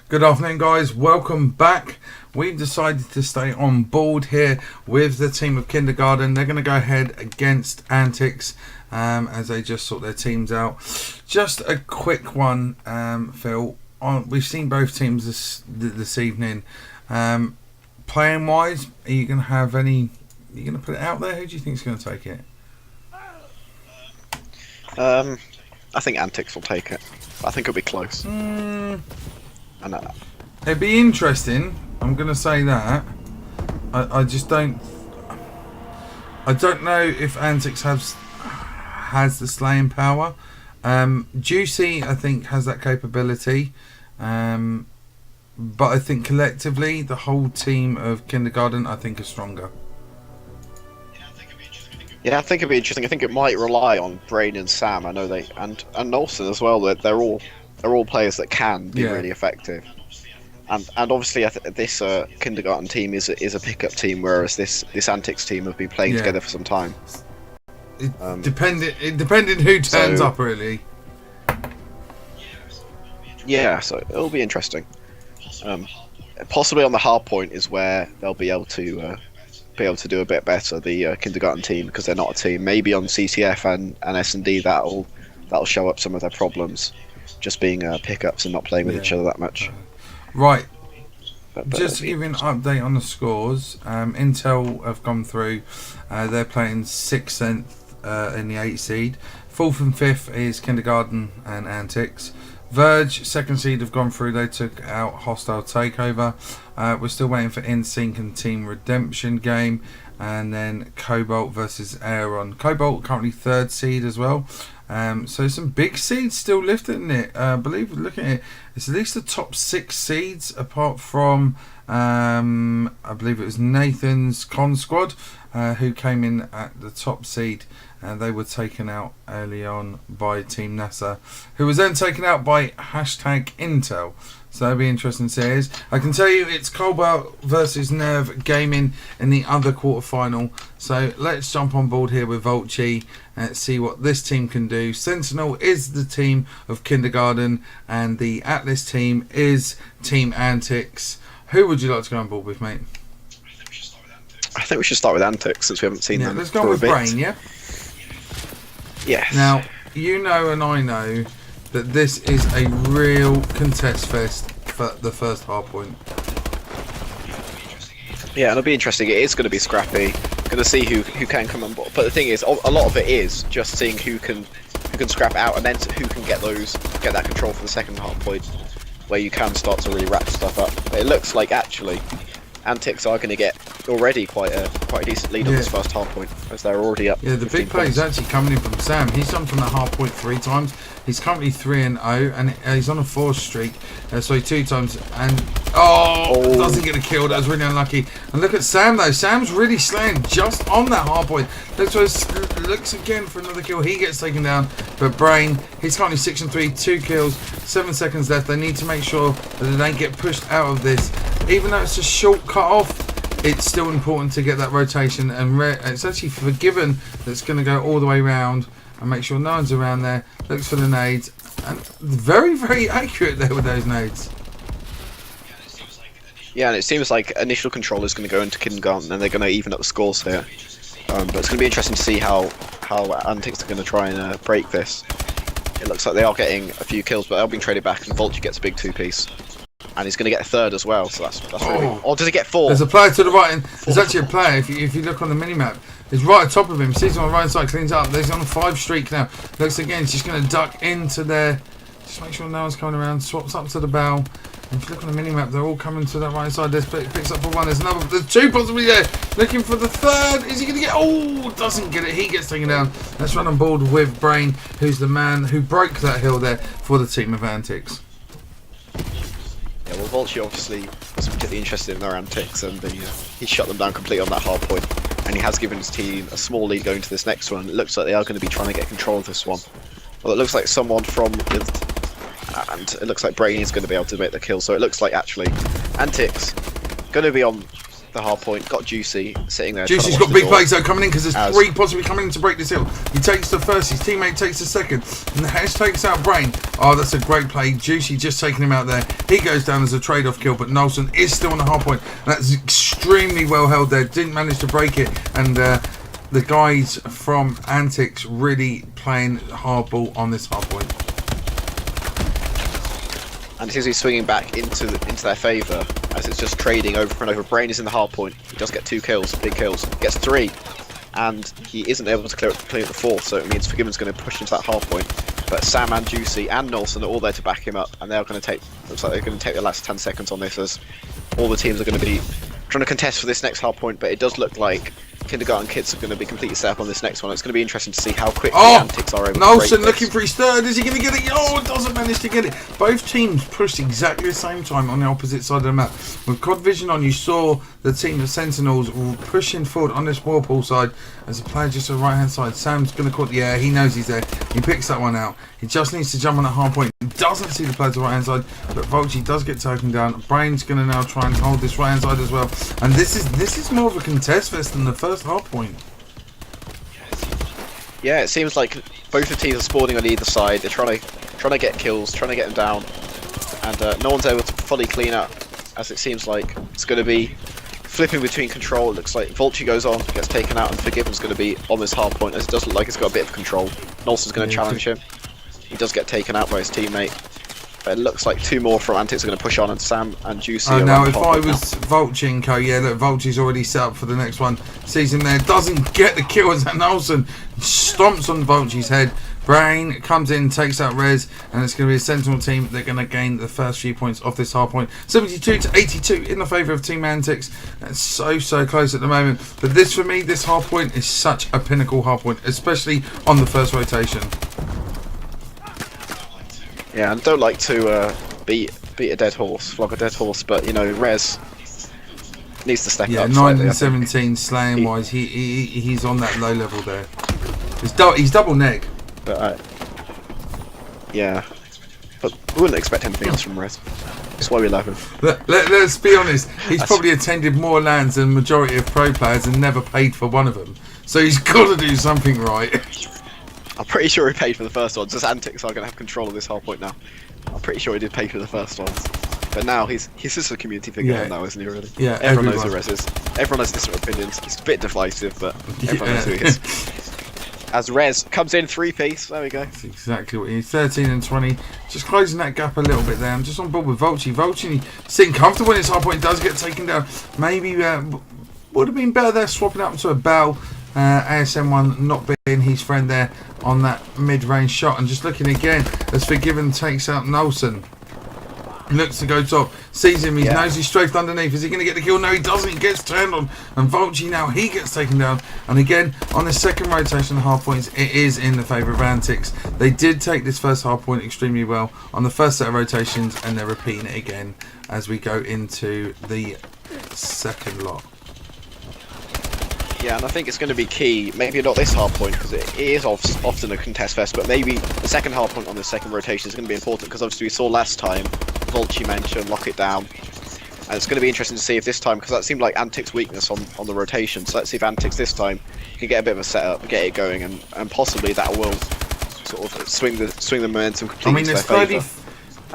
Good afternoon, guys. Welcome back. We've decided to stay on board here with the team of Kindergarten. They're going to go ahead against Antics as they just sort their teams out. Just a quick one, Phil. We've seen both teams this evening. Playing wise, are you going to have any? Are you going to put it out there? Who do you think is going to take it? I think Antics will take it. I think it'll be close. It'd be interesting. I'm going to say that. I just don't. I don't know if Antics has the slaying power. Juicy, I think, has that capability. But I think collectively, the whole team of Kindergarten, I think, is stronger. Yeah, I think it'd be interesting. I think it might rely on Brain and Sam. I know they and Olsen as well. That they're all players that can be really effective. And obviously, this Kindergarten team is a pickup team, whereas this Antics team have been playing together for some time. Depending who turns up, really. Yeah, so it'll be interesting. Possibly on the hard point is where they'll be able to do a bit better. The Kindergarten team, because they're not a team. Maybe on CTF and S&D that'll show up some of their problems, just being pickups and not playing with each other that much. Right. Just to give you an update on the scores, Intel have gone through. They're playing 6th in the 8 seed. 4th and 5th is Kindergarten and Antics. Verge, 2nd seed, have gone through. They took out Hostile Takeover. We're still waiting for InSync and Team Redemption game. And then Cobalt versus Aeron. Cobalt currently 3rd seed as well. So some big seeds still lifted in it. I believe, looking at it, it's at least the top 6 seeds, apart from, I believe it was Nathan's Con Squad, who came in at the top seed. They were taken out early on by Team NASA, who was then taken out by #Intel. So that'll be interesting to see. I can tell you it's Cobalt versus Nerve Gaming in the other quarterfinal. So let's jump on board here with Volchi and see what this team can do. Sentinel is the team of Kindergarten and the Atlas team is Team Antics. Who would you like to go on board with, mate? I think we should start with Antics since we haven't seen them. Let's go with Brain, yeah? Yes. Now, you know and I know that this is a real contest fest for the first hard point. Yeah, it'll be interesting. It is going to be scrappy. Going to see who can come on board. But the thing is, a lot of it is just seeing who can scrap out, and then who can get that control for the second hard point, where you can start to really wrap stuff up. But it looks like actually Antics are going to get already quite a decent lead on this first hard point, as they're already up. Yeah, the big play is actually coming in from Sam. He's jumped on the hard point 3 times. He's currently 3-0, and he's on a 4 streak. Sorry, 2 times, and doesn't get a kill. That was really unlucky. And look at Sam though. Sam's really slaying just on that hard point. Looks again for another kill. He gets taken down, but Brain, he's currently 6-3, 2 kills, 7 seconds left. They need to make sure that they don't get pushed out of this. Even though it's a short cut off, it's still important to get that rotation, and it's actually forgiven that's going to go all the way around and make sure no one's around there. Looks for the nades, and very, very accurate there with those nades. Yeah, and it seems like initial control is going to go into Kindergarten, and they're going to even up the scores here. But it's going to be interesting to see how Antics are going to try and break this. It looks like they are getting a few kills, but they're being traded back, and Vulture gets a big 2-piece. And he's going to get a 3rd as well, so that's really... Or does he get 4? There's a player to the right, and there's actually a player, if you look on the minimap, he's right on top of him, sees him on the right side, cleans up, he's on a 5 streak now. Looks again, he's just going to duck into there, just make sure no one's coming around, swaps up to the bow. And if you look on the minimap, they're all coming to that right side. There's picks up for 1, there's 2 possibly there, looking for the 3rd, is he going to get... doesn't get it, he gets taken down. Let's run on board with Brain, who's the man who broke that hill there for the team of Antics. Yeah, well, Vulture obviously was particularly interested in their Antics, and he shut them down completely on that hard point. And he has given his team a small lead going to this next one. It looks like they are going to be trying to get control of this one. Well, it looks like someone and it looks like Brain is going to be able to make the kill. So it looks like actually Antics going to be on the hard point. Got Juicy sitting there. Juicy's got big plays though coming in because there's 3 possibly coming in to break this hill. He takes the first, his teammate takes the second, and the Hesh takes out Brain. Oh, that's a great play. Juicy just taking him out there. He goes down as a trade-off kill, but Nelson is still on the hard point. That's extremely well held there. Didn't manage to break it, and the guys from Antics really playing hardball on this hard point. And it seems he's swinging back into their favour as it's just trading over and over. Brain is in the hard point. He does get 2 kills, big kills. Gets 3, and he isn't able to clear the 4th. So it means Forgiven's going to push into that hard point. But Sam and Juicy and Nelson are all there to back him up, and they're going to take. Looks like they're going to take the last 10 seconds on this, as all the teams are going to be trying to contest for this next hard point. But it does look like Kindergarten Kids are going to be completely set up on this next one. It's going to be interesting to see how quickly Antics are able Nelson to looking for his third. Is he going to get it? Oh, doesn't manage to get it. Both teams pushed exactly the same time on the opposite side of the map. With COD Vision on, you saw the team of Sentinels pushing forward on this whirlpool side as a player just to the right hand side. Sam's going to call it. Yeah, he knows he's there. He picks that one out. He just needs to jump on that hard point. He doesn't see the player to the right hand side, but Volchi does get taken down. Brain's going to now try and hold this right hand side as well. And this is more of a contest fest than the first hard point. Yeah, it seems like both the teams are spawning on either side. They're trying to get kills, trying to get them down, and no one's able to fully clean up. As it seems like it's going to be flipping between control. It looks like Vulture goes on, gets taken out, and Forgiven's going to be on this hard point. As it does look like it's got a bit of control. Nolson's going to challenge him. He does get taken out by his teammate. But it looks like 2 more from Antics are going to push on, and Sam and Juicy. Oh, now if I was Vulchenko, yeah, look, Vulture's already set up for the next one. Sees him there, doesn't get the kill as Nelson stomps on Vulture's head. Brain comes in, takes out Rez, and it's going to be a Sentinel team. They're going to gain the first few points off this hard point. 72-82 in the favour of Team Antics. That's so close at the moment. But this, for me, this hard point is such a pinnacle hard point, especially on the first rotation. Yeah, and don't like to beat a dead horse, flog a dead horse, but you know, Rez needs to step up. Yeah, 9 and 17 slaying wise, he's on that low level there. He's double neck. But yeah, but we wouldn't expect anything else from Rez. That's why we love him. Let's be honest, he's probably attended more LANs than the majority of pro players and never paid for one of them. So he's got to do something right. I'm pretty sure he paid for the first one. Just Antics are going to have control of this hard point now. I'm pretty sure he did pay for the first ones. But now he's just a community figure now, isn't he, really? Yeah, everyone knows who Rez is. Everyone has different opinions. It's a bit divisive, but everyone knows who he is. As Rez comes in 3-piece, there we go. That's exactly what he is. 13 and 20. Just closing that gap a little bit there. I'm just on board with Vulture. Vulture sitting comfortable in his hard point, does get taken down. Maybe would have been better there, swapping up to a Bell. ASM1 not being his friend there on that mid-range shot, and just looking again as Forgiven takes out Nelson. Looks to go top, sees him, he knows he's strafed underneath. Is he going to get the kill? No, he doesn't. He gets turned on, and Vulture now, he gets taken down. And again, on the second rotation of hard points, it is in the favour of Antics. They did take this first hard point extremely well on the first set of rotations, and they're repeating it again as we go into the second lot. Yeah, and I think it's going to be key, maybe not this hard point, because it is often a contest fest, but maybe the second hard point on the second rotation is going to be important, because obviously we saw last time, Vulture mentioned, lock it down, and it's going to be interesting to see if this time, because that seemed like Antics' weakness on the rotation, so let's see if Antics this time can get a bit of a setup, get it going, and possibly that will sort of swing the momentum completely to their favour.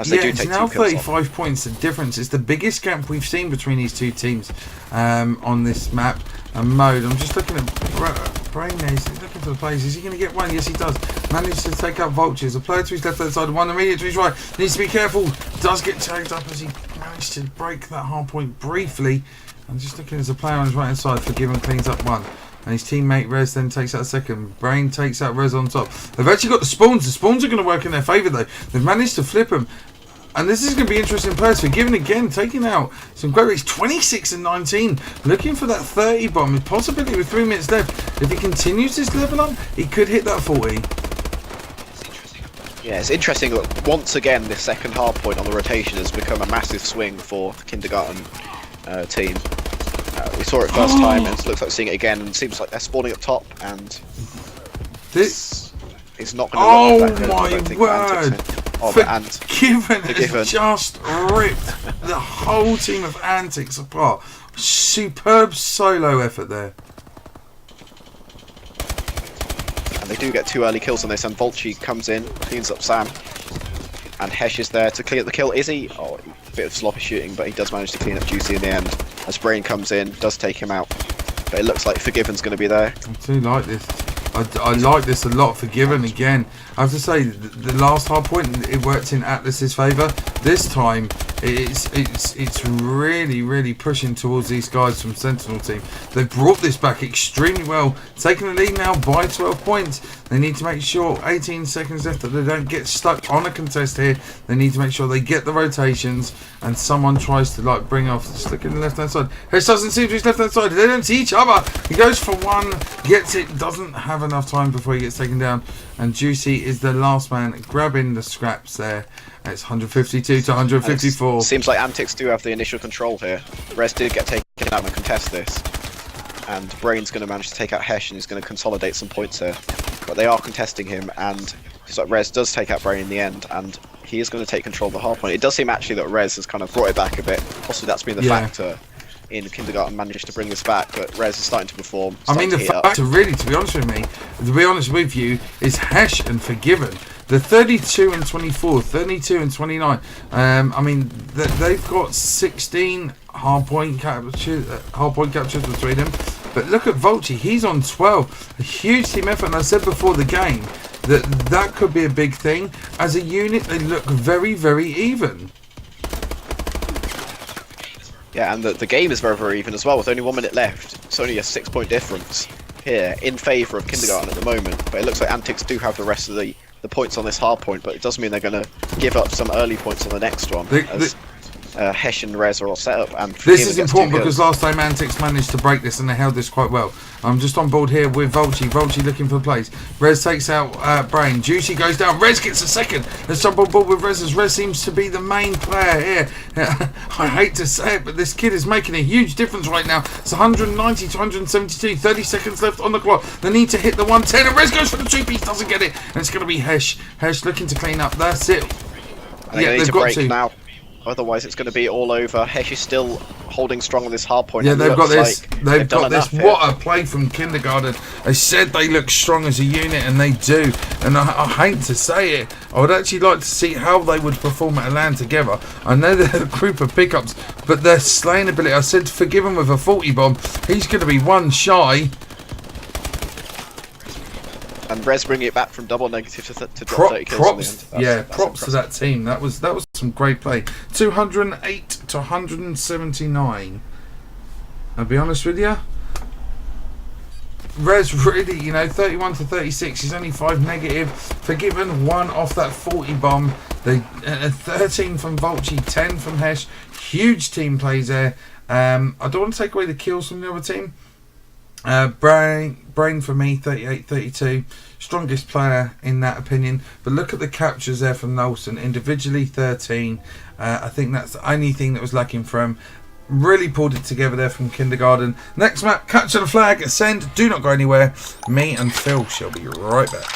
It's now 35 points the difference. It's the biggest gap we've seen between these two teams on this map and mode. I'm just looking at Brain there. He's looking for the plays. Is he going to get one? Yes, he does. Managed to take out Vultures. A player to his left hand side, one immediate to his right. Needs to be careful. Does get tagged up as he managed to break that hard point briefly. I'm just looking as a player on his right hand side. Forgiven cleans up one. And his teammate Rez then takes out a second. Brain takes out Rez on top. They've actually got the spawns. The spawns are going to work in their favour though. They've managed to flip them. And this is going to be interesting players. Forgiven again, taking out some great rates. 26 and 19. Looking for that 30 bomb. With possibility with 3 minutes left. If he continues this level up, he could hit that 40. Yeah, it's interesting that once again this second hard point on the rotation has become a massive swing for the Kindergarten team. We saw it first time and it looks like seeing it again, and it seems like they're spawning up top, and this is not going to work. Oh my word! Forgiven has just ripped the whole team of Antics apart. Superb solo effort there. And they do get 2 early kills on this, and Volchi comes in, cleans up Sam. And Hesh is there to clean up the kill. Is he? Oh, a bit of sloppy shooting, but he does manage to clean up Juicy in the end. As Brain comes in, does take him out. But it looks like Forgiven's going to be there. I do like this. I like this a lot. Forgiven again. I have to say, the last hard point, it worked in Atlas's favour. This time, it's really pushing towards these guys from Sentinel team. They've brought this back extremely well, taking the lead now by 12 points. They need to make sure 18 seconds left that they don't get stuck on a contest here. They need to make sure they get the rotations and someone tries to like bring off. Just look at the left hand side. Hesh doesn't see to his left hand side. They don't see each other. He goes for one, gets it, doesn't have enough time before he gets taken down. And Juicy is the last man grabbing the scraps there. It's 152 to 154. Seems like Antics do have the initial control here. Rez did get taken out and contest this. And Brain's going to manage to take out Hesh and he's going to consolidate some points here. But they are contesting him, and it's like Rez does take out Brain in the end, and he is going to take control of the hard point. It does seem actually that Rez has kind of brought it back a bit. Possibly that's been the factor in Kindergarten managed to bring this back, but Rez is starting to perform. I mean, the factor really, to be honest with you, is Hesh and Forgiven. The 32 and 24, 32 and 29. I mean, they've got 16 hard point captures between them. But look at Volchi, he's on 12. A huge team effort, and I said before the game that could be a big thing. As a unit, they look very even. Yeah, and the game is very even as well, with only 1 minute left. It's only a 6-point difference here in favour of Kindergarten at the moment. But it looks like Antics do have the rest of the points on this hard point, but it does mean they're going to give up some early points on the next one. Hesh and Rez are all set up. And this is important because last time Antics managed to break this and they held this quite well. I'm just on board here with Volchi. Volchi looking for plays. Rez takes out Brain. Juicy goes down. Rez gets a second. Let's jump on board with Rez, as Rez seems to be the main player here. I hate to say it, but this kid is making a huge difference right now. It's 190 to 172. 30 seconds left on the clock. They need to hit the 110, and Rez goes for the 2-piece. Doesn't get it. And it's going to be Hesh. Hesh looking to clean up. That's it. Yeah, they've got to now. Otherwise, it's going to be all over. Hesh is still holding strong on this hard point. Yeah, they've got this. Like they've got this. What a play from Kindergarten. They said they look strong as a unit, and they do. And I hate to say it, I would actually like to see how they would perform at a LAN together. I know they're a group of pickups, but their slaying ability, I said Forgiven with a 40 bomb. He's going to be one shy. And Rez bringing it back from double negative to drop 30 kills. Props to that team. That was some great play. 208 to 179. I'll be honest with you. Rez really, 31 to 36. He's only 5 negative. Forgiven 1 off that 40 bomb. 13 from Volchi, 10 from Hesh. Huge team plays there. I don't want to take away the kills from the other team. Brain for me, 38-32, strongest player in that opinion. But look at the captures there from Nelson, individually 13. I think that's the only thing that was lacking for him. Really pulled it together there from Kindergarten. Next map, capture the flag, ascend, do not go anywhere. Me and Phil shall be right back.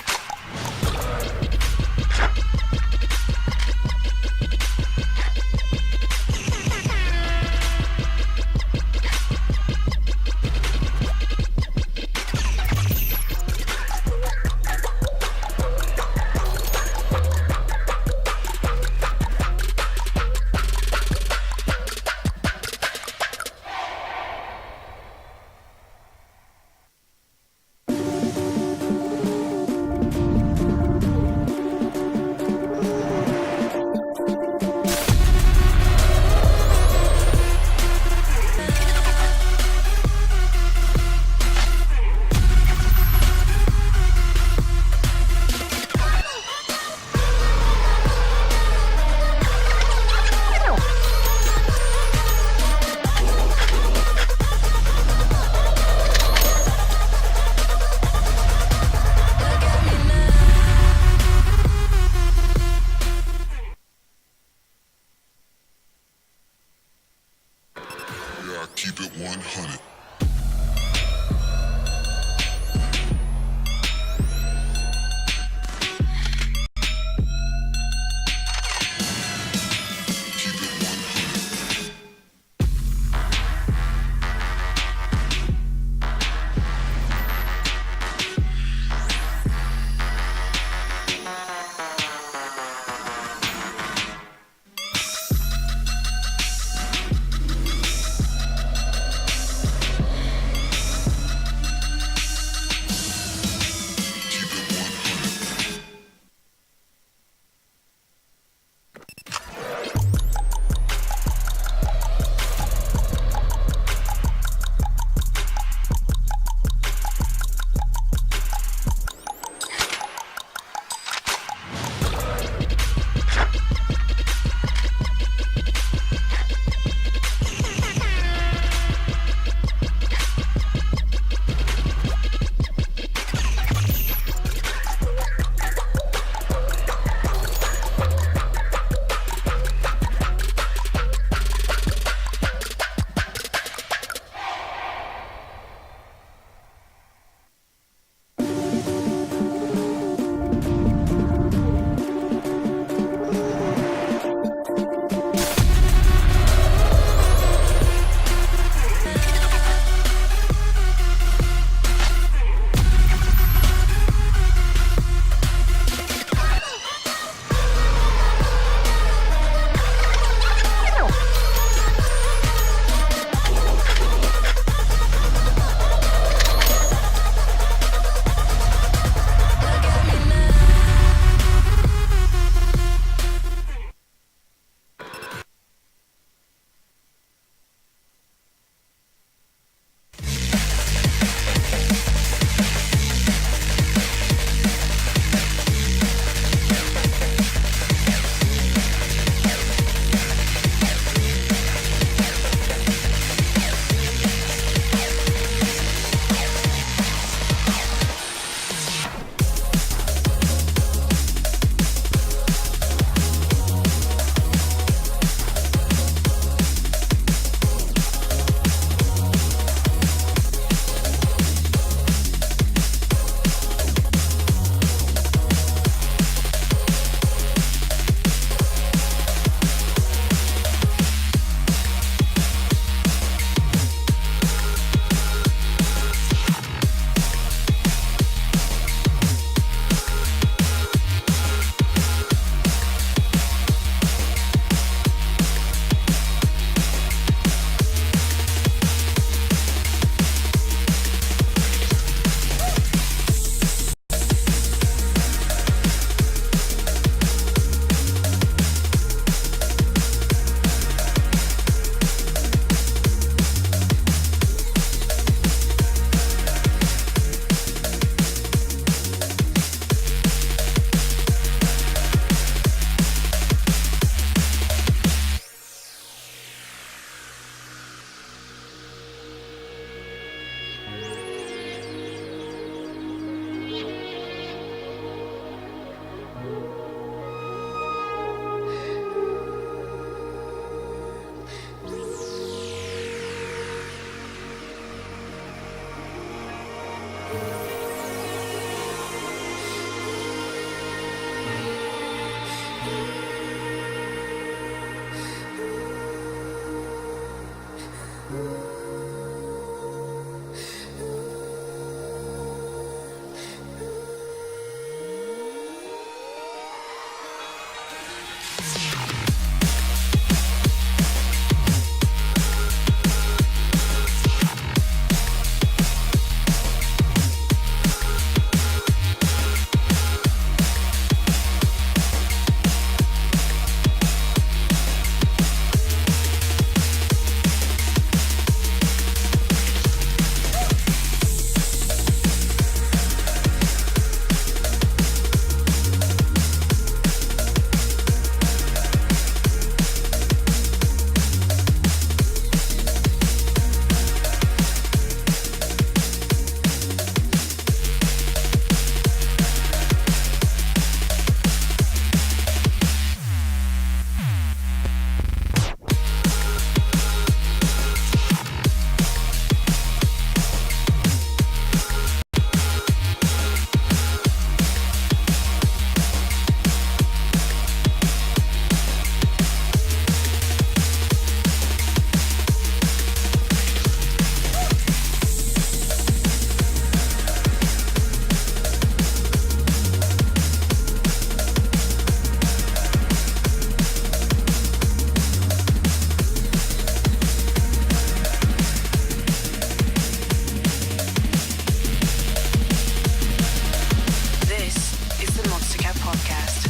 podcast.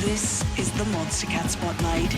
This is the Monster Cat Spotlight.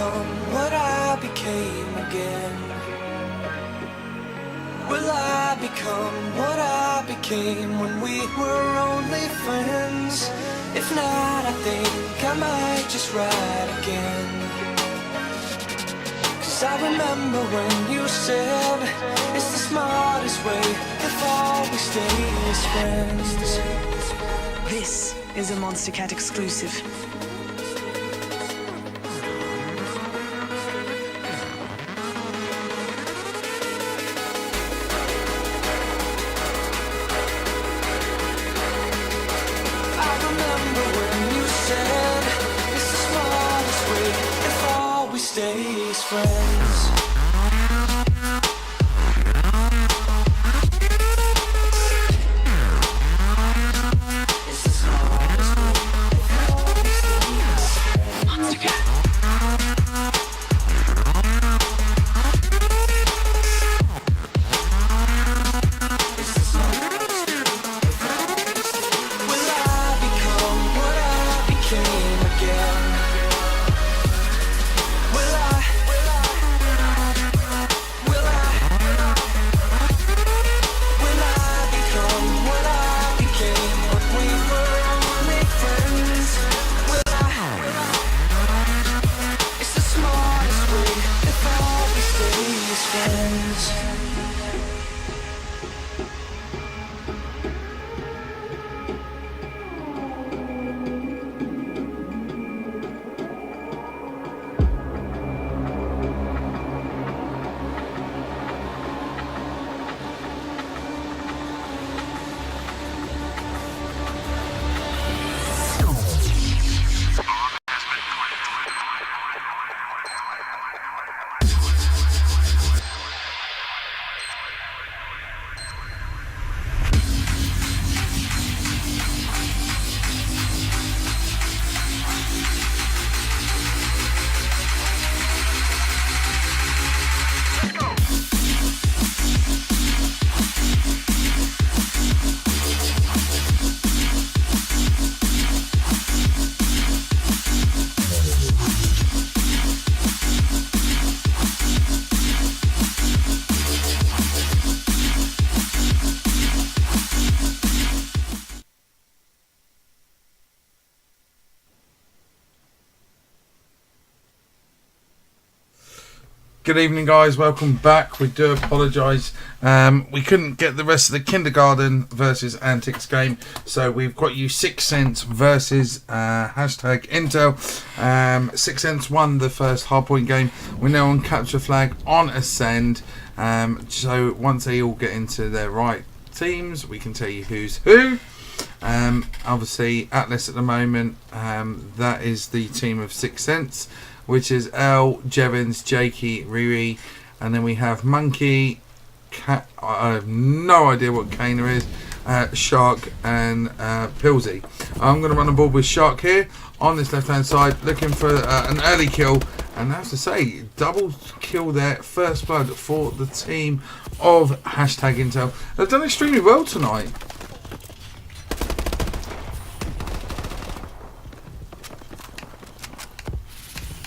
become what I became again? Will I become what I became when we were only friends? If not, I think I might just write again. 'Cause I remember when you said it's the smartest way if all we stay as friends. This is a Monster Cat exclusive. I remember when you said it's the smartest way if all we stay as friends. It's the smartest way if all we stay as friends. Monster Cat. It's the smartest way if all we stay. Will I become what I became again? Will I? Will I? Will I? Will I become what I became when we were only friends? Will I? It's the smartest way if all we stay as friends. Good evening, guys. Welcome back. We do apologise. We couldn't get the rest of the kindergarten versus Antics game, so we've got you 6 cents versus hashtag Intel. 6 cents won the first hardpoint game. We're now on capture flag on Ascend. So once they all get into their right teams, we can tell you who's who. Obviously, Atlas at the moment, that is the team of 6 cents, which is L, Jevons, Jakey, Riri, and then we have Monkey, I have no idea what Kana is, Shark, and Pilsy. I'm going to run a board with Shark here on this left hand side, looking for an early kill, and I have to say, double kill there, first blood for the team of hashtag Intel. They've done extremely well tonight.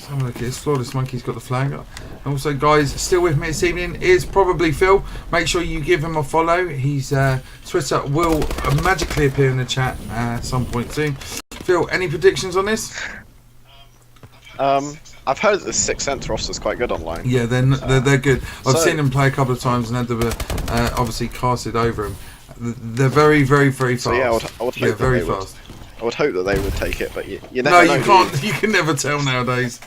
Have a look at this. Flawless Monkey's got the flag up. Also, guys, still with me this evening is probably Phil. Make sure you give him a follow. His Twitter will magically appear in the chat at some point soon. Phil, any predictions on this? I've heard that the 6 cents roster's quite good online. Yeah, they're good. I've seen them play a couple of times and had to obviously casted over them. They're very, very, very fast. So yeah, I would hope yeah, that very they fast. I would hope that they would take it, but you never No, know. you can't. You can never tell nowadays.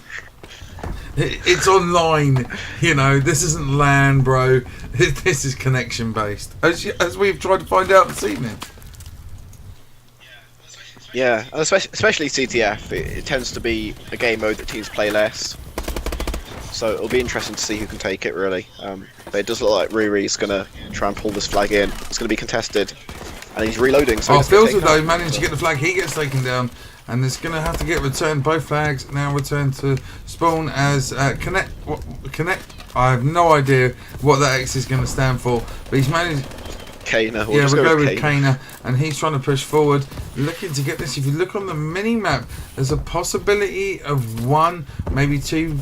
It's online, you know. This isn't LAN, bro. This is connection based, as we've tried to find out this evening. Yeah, and especially CTF, it tends to be a game mode that teams play less. So it'll be interesting to see who can take it, really. But it does look like Riri's going to try and pull this flag in. It's going to be contested. And he's reloading, so Philza, though, managed to get the flag. He gets taken down. And it's going to have to get returned. Both flags now return to spawn as Connect. I have no idea what that X is going to stand for. But he's managed... Kana. Yeah, we'll go with Kana. And he's trying to push forward. Looking to get this. If you look on the mini-map, there's a possibility of 1, maybe 2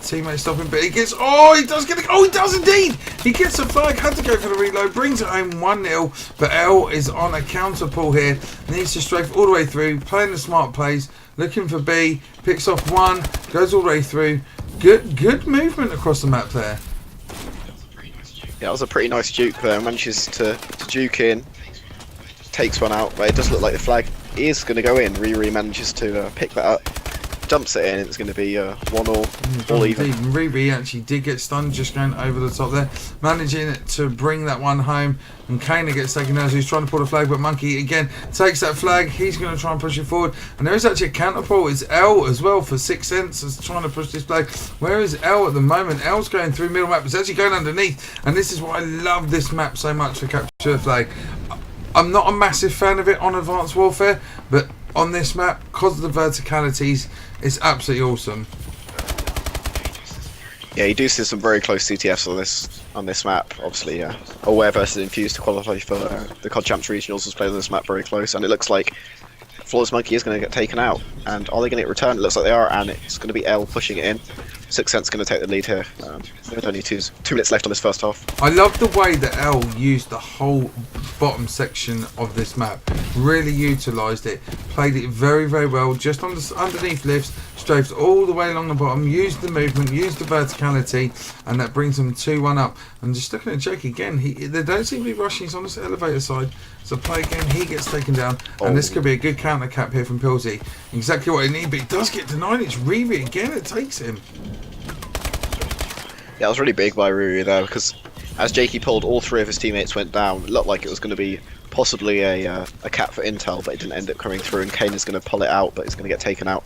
teammate stop him, but he gets... Oh, he does get... Oh, he does indeed! He gets a flag, had to go for the reload, brings it home 1-0, but L is on a counter pull here, needs to strafe all the way through, playing the smart plays, looking for B, picks off one, goes all the way through. Good movement across the map there. Yeah, that was a pretty nice juke there. Manages to juke in, takes one out, but it does look like the flag is going to go in. Riri manages to pick that up, dumps it in, it's going to be 1-1 all even. Riri actually did get stunned just going over the top there, managing to bring that one home, and Kana gets taken down, so he's trying to pull the flag, but Monkey again takes that flag. He's going to try and push it forward, and there is actually a counter pull. It's L as well for 6 cents is trying to push this flag. Where is L at the moment? L's going through middle map, it's actually going underneath, and this is why I love this map so much for capture the flag. I'm not a massive fan of it on Advanced Warfare, but on this map, because of the verticalities, it's absolutely awesome. Yeah, you do see some very close CTFs on this map. Obviously, Aware versus Infused to qualify for the COD Champs Regionals was played on this map very close, and it looks like Flawless Monkey is going to get taken out. And are they going to get returned? It looks like they are, and it's going to be L pushing it in. 6 cents going to take the lead here. With only 2 minutes left on this first half. I love the way that L used the whole bottom section of this map. Really utilised it. Played it very, very well. Just on the underneath lifts, strafed all the way along the bottom. Used the movement, used the verticality, and that brings them 2-1 up. And just looking at Jake again, they don't seem to be rushing. He's on this elevator side. So play again, he gets taken down. And this could be a good counter cap here from Pilsy. Exactly what he needs, but he does get denied. It's Riri again, it takes him. Yeah, it was really big by Riri there, because as Jakey pulled, all 3 of his teammates went down. It looked like it was going to be possibly a cap for Intel, but it didn't end up coming through, and Kane is going to pull it out, but it's going to get taken out.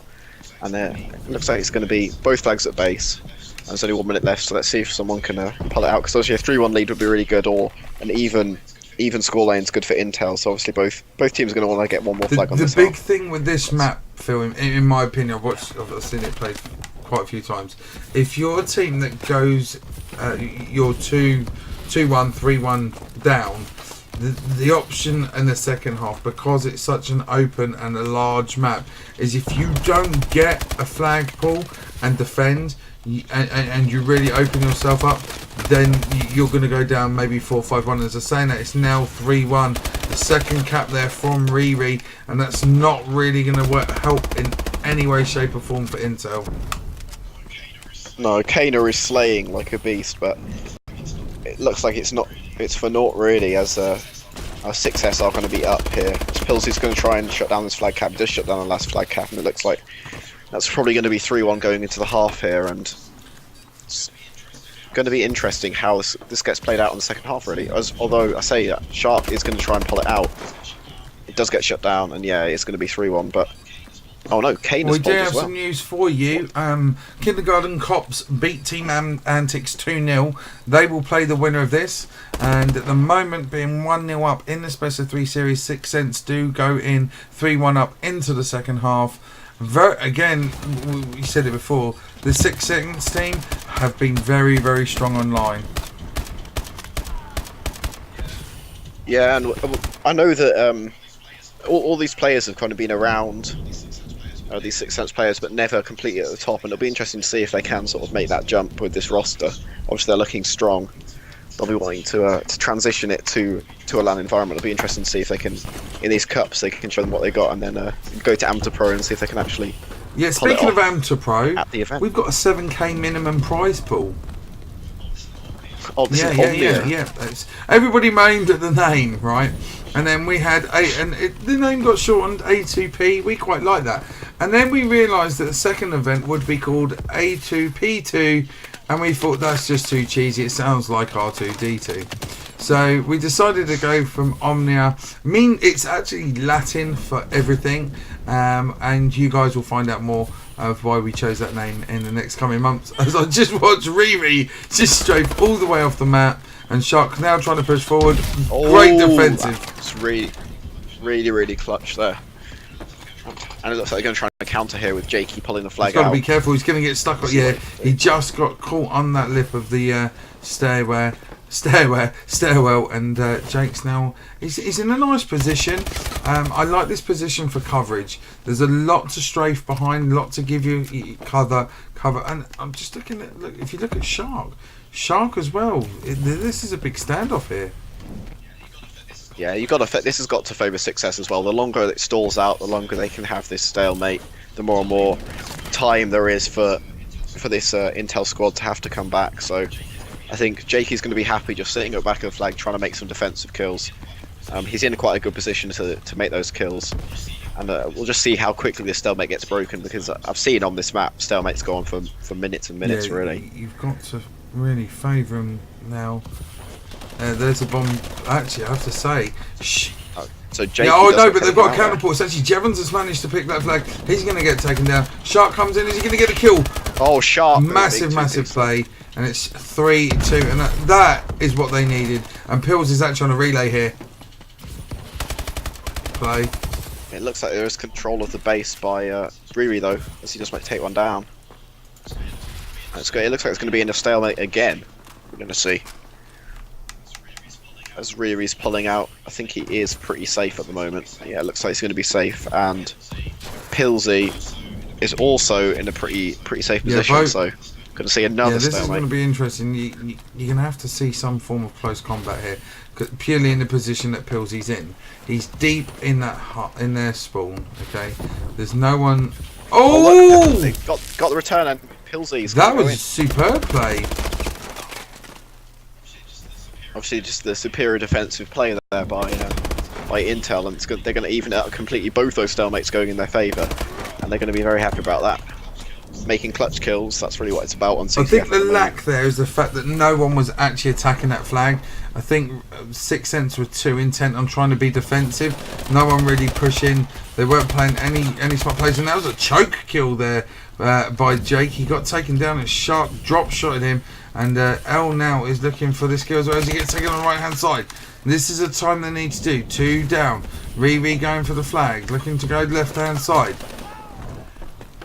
And it looks like it's going to be both flags at base. And there's only 1 minute left, so let's see if someone can pull it out, because obviously a 3-1 lead would be really good, or an even scoreline is good for Intel, so obviously both teams are going to want to get one more flag on this. The big thing with this map, Phil, in my opinion, I've seen it played quite a few times. If you're a team that goes, you're 2-1, 3-1 down, the option in the second half, because it's such an open and a large map, is if you don't get a flag pull and defend, and you really open yourself up, then you're going to go down maybe 4-5-1. As I say that, it's now 3-1. The second cap there from Riri, and that's not really going to help in any way, shape or form for Intel. No, Kana is slaying like a beast, but it looks like it's for naught really, as our 6S are going to be up here. Pilsy's going to try and shut down this flag cap. He does shut down the last flag cap, and it looks like that's probably going to be 3-1 going into the half here, and it's going to be interesting how this gets played out in the second half really. Although I say that Shark is going to try and pull it out, it does get shut down, and yeah, it's going to be 3-1, but oh no, Kane has pulled as well. We do have some news for you. Kindergarten Cops beat Team Antics 2-0. They will play the winner of this, and at the moment being 1-0 up in the Best of 3 series, 6 cents do go in 3-1 up into the second half. Again, we said it before, the 6 cents team have been very, very strong online. Yeah, and I know that all these players have kind of been around, these 6 cents players, but never completely at the top, and it'll be interesting to see if they can sort of make that jump with this roster. Obviously they're looking strong. They'll be wanting to transition it to a LAN environment. It'll be interesting to see if they can, in these cups, they can show them what they got, and then go to Amateur Pro and see if they can actually. Yeah, speaking of Amateur Pro, at the event, we've got a 7k minimum prize pool. Oh, this is yeah. Everybody moaned at the name, right? And then we had the name got shortened A2P. We quite like that. And then we realised that the second event would be called A2P2, and we thought that's just too cheesy. It sounds like R2D2. So we decided to go from Omnia. It's actually Latin for everything, and you guys will find out more of why we chose that name in the next coming months, as I just watched Riri just strafe all the way off the map, and Shark now trying to push forward. Great defensive. It's really clutch there. And it looks like they're going to try and counter here with Jakey pulling the flag out. He's got to be careful, he's going to get stuck. Yeah, he just got caught on that lip of the stairway. stairwell, and Jake's now he's in a nice position. I like this position for coverage. There's a lot to strafe behind, a lot to give you cover, and I'm just looking at if you look at Shark as well. This is a big standoff here. Yeah, this has got to favour success as well. The longer it stalls out, the longer they can have this stalemate, the more and more time there is for this Intel squad to have to come back. So I think Jakey's going to be happy just sitting at the back of the flag trying to make some defensive kills. He's in quite a good position to make those kills, and we'll just see how quickly this stalemate gets broken, because I've seen on this map stalemates go on for minutes and minutes. Yeah, really. You've got to really favour him now. There's a bomb. Actually, I have to say. So Jakey but they've got a counterport. It's actually Jevons has managed to pick that flag. He's going to get taken down. Shark comes in. Is he going to get a kill? Oh, Shark! Massive play, and it's 3-2, and that is what they needed. And Pills is actually on a relay here. Play. It looks like there is control of the base by Riri though, as he just might take one down. That's good. It looks like it's going to be in a stalemate again. We're going to see. As Riri's pulling out, I think he is pretty safe at the moment. Yeah, it looks like he's going to be safe, and Pilsy is also in a pretty safe position. So, going to see another this stalemate. is going to be interesting. You're going to have to see some form of close combat here, purely in the position that Pilsy's in. He's deep in their spawn. Okay, there's no one. Oh! Got the return, and Pilsy's. That was a superb play. Obviously, just the superior defensive play there by Intel, and they're going to even out completely both those stalemates going in their favour, and they're going to be very happy about that. Making clutch kills, that's really what it's about on CCF. I think the lack there is the fact that no one was actually attacking that flag. I think Sixth Sense were too intent on trying to be defensive. No one really pushing. They weren't playing any smart plays, and that was a choke kill there by Jake. He got taken down, and Shark drop shotted him. And L now is looking for this kill as well as he gets taken on the right hand side. This is a time they need to do. 2 down. Riri going for the flag. Looking to go left hand side.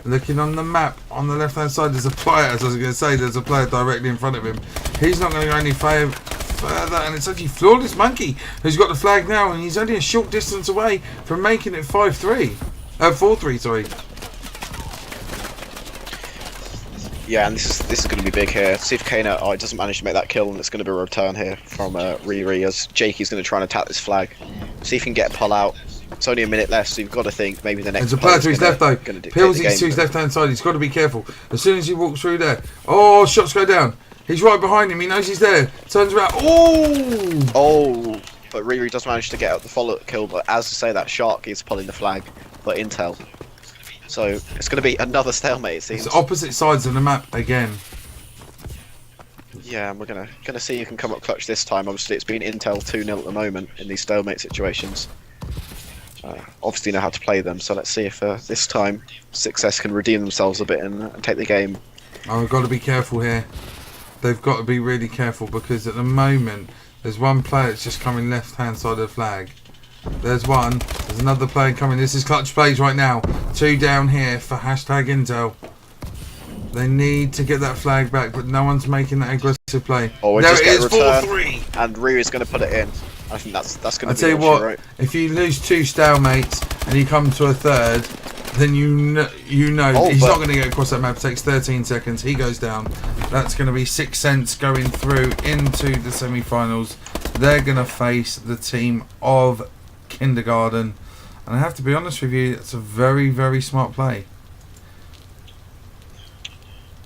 Looking on the map on the left hand side. There's a player, as I was going to say, there's a player directly in front of him. He's not going to go any further. And it's actually Flawless Monkey who's got the flag now. And he's only a short distance away from making it 5-3. 4-3, sorry. Yeah, and this is going to be big here. See if Kana doesn't manage to make that kill, and it's going to be a return here from Riri, as Jakey's going to try and attack this flag. See if he can get a pull out. It's only a minute left, so you've got to think maybe the next. There's a player to his left though. Pilsy's to his left hand side. He's got to be careful. As soon as he walks through there, shots go down. He's right behind him. He knows he's there. Turns around. Oh! But Riri does manage to get out the follow-up kill. But as I say, that Shark is pulling the flag for Intel. So it's going to be another stalemate, it seems. It's opposite sides of the map again. Yeah, and we're gonna see who can come up clutch this time. Obviously, it's been Intel 2-0 at the moment in these stalemate situations. Obviously know how to play them, so let's see if this time Success can redeem themselves a bit and take the game. Oh, we've got to be careful here. They've got to be really careful, because at the moment there's one player that's just coming left hand side of the flag. There's one. There's another player coming. This is clutch plays right now. 2 down here for #Intel. They need to get that flag back, but no one's making that aggressive play. Oh, there it is, 4-3, and Riri's going to put it in. I think that's going to be. I tell you what, right? If you lose 2 stalemates and you come to a third, then you know he's not going to get across that map. It takes 13 seconds. He goes down. That's going to be Sixth Sense going through into the semi-finals. They're going to face the team of Kindergarten, and I have to be honest with you, it's a very, very smart play.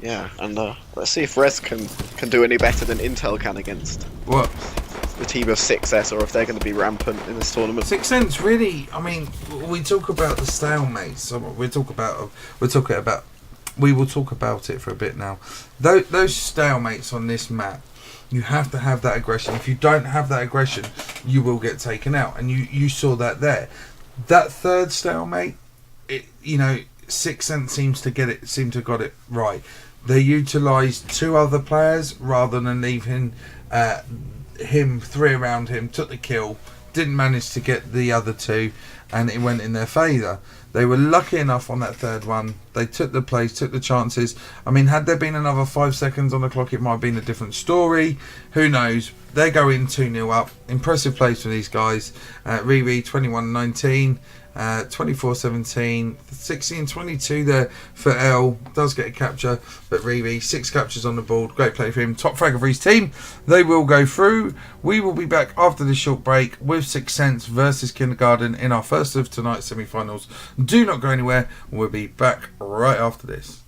Yeah, and let's see if Rez can do any better than Intel can against what the team of Success, or if they're going to be rampant in this tournament. Sixth Sense, really. I mean, we talk about the stalemates. So we will talk about it for a bit now. Those stalemates on this map, you have to have that aggression. If you don't have that aggression, you will get taken out, and you saw that there. That third stalemate, Sixth Sense seems to have got it right. They utilised 2 other players rather than leaving him 3 around him. Took the kill, didn't manage to get the other 2, and it went in their favour. They were lucky enough on that third one. They took the plays, took the chances. I mean, had there been another 5 seconds on the clock, it might have been a different story. Who knows? They go in 2-0 up. Impressive plays for these guys. Riri 21-19, 24-17, 16-22 there for L. Does get a capture, but Riri 6 captures on the board. Great play for him. Top fragger for his team. They will go through. We will be back after this short break with Sixth Sense versus Kindergarten in our first of tonight's semi-finals. Do not go anywhere. We'll be back right after this.